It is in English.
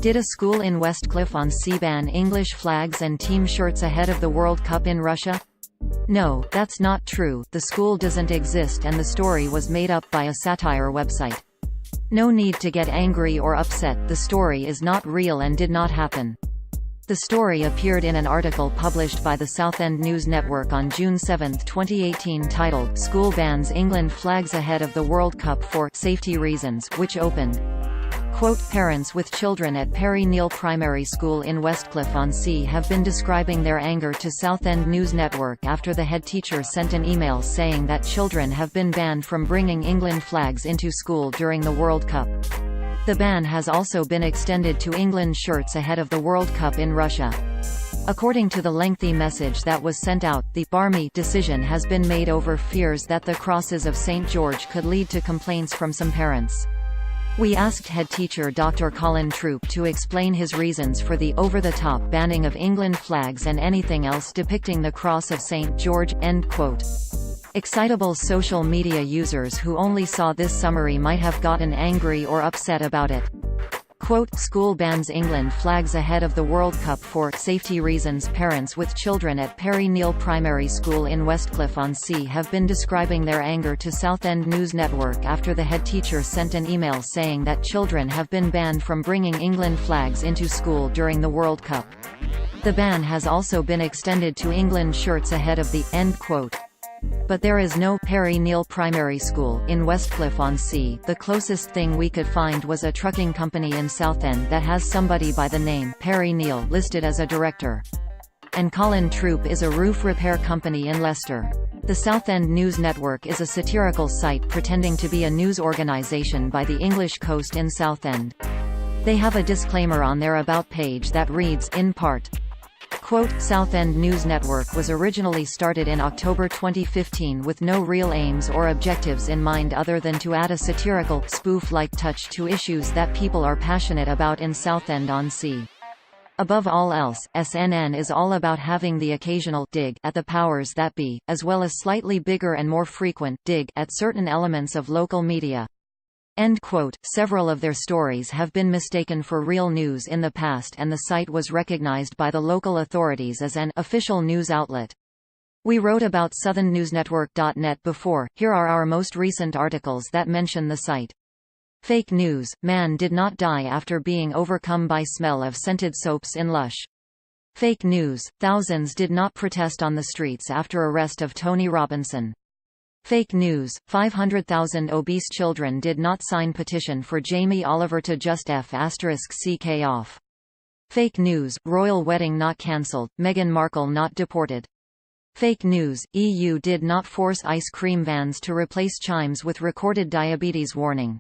Did a school in Westcliff-on-Sea ban English flags and team shirts ahead of the World Cup in Russia? No, that's not true. The school doesn't exist and the story was made up by a satire website. No need to get angry or upset, the story is not real and did not happen. The story appeared in an article published by the Southend News Network on June 7, 2018 titled, "School Bans England Flags Ahead of the World Cup for Safety Reasons," which opened, quote, "Parents with children at Perry Neal Primary School in Westcliff-on-Sea have been describing their anger to Southend News Network after the head teacher sent an email saying that children have been banned from bringing England flags into school during the World Cup. The ban has also been extended to England shirts ahead of the World Cup in Russia." According to the lengthy message that was sent out, the Barmy decision has been made over fears that the crosses of St. George could lead to complaints from some parents. We asked head teacher Dr. Colin Troop to explain his reasons for the over-the-top banning of England flags and anything else depicting the cross of St. George, end quote. Excitable social media users who only saw this summary might have gotten angry or upset about it. Quote, "School bans England flags ahead of the World Cup for safety reasons." Parents with children at Perry Neal Primary School in Westcliff-on-Sea have been describing their anger to Southend News Network after the head teacher sent an email saying that children have been banned from bringing England flags into school during the World Cup. The ban has also been extended to England shirts ahead of the end quote. But there is no Perry Neal Primary School in Westcliff-on-Sea. The closest thing we could find was a trucking company in Southend that has somebody by the name Perry Neal listed as a director. And Colin Troop is a roof repair company in Leicester. The Southend News Network is a satirical site pretending to be a news organisation by the English coast in Southend. They have a disclaimer on their About page that reads, in part, quote, "Southend News Network was originally started in October 2015 with no real aims or objectives in mind other than to add a satirical, spoof-like touch to issues that people are passionate about in Southend-on-Sea. Above all else, SNN is all about having the occasional dig at the powers that be, as well as slightly bigger and more frequent dig at certain elements of local media." End quote. Several of their stories have been mistaken for real news in the past and the site was recognized by the local authorities as an official news outlet. We wrote about southernnewsnetwork.net before, here are our most recent articles that mention the site. Fake news, man did not die after being overcome by smell of scented soaps in Lush. Fake news, thousands did not protest on the streets after arrest of Tony Robinson. Fake news, 500,000 obese children did not sign petition for Jamie Oliver to just f***ck off. Fake news, royal wedding not cancelled, Meghan Markle not deported. Fake news, EU did not force ice cream vans to replace chimes with recorded diabetes warning.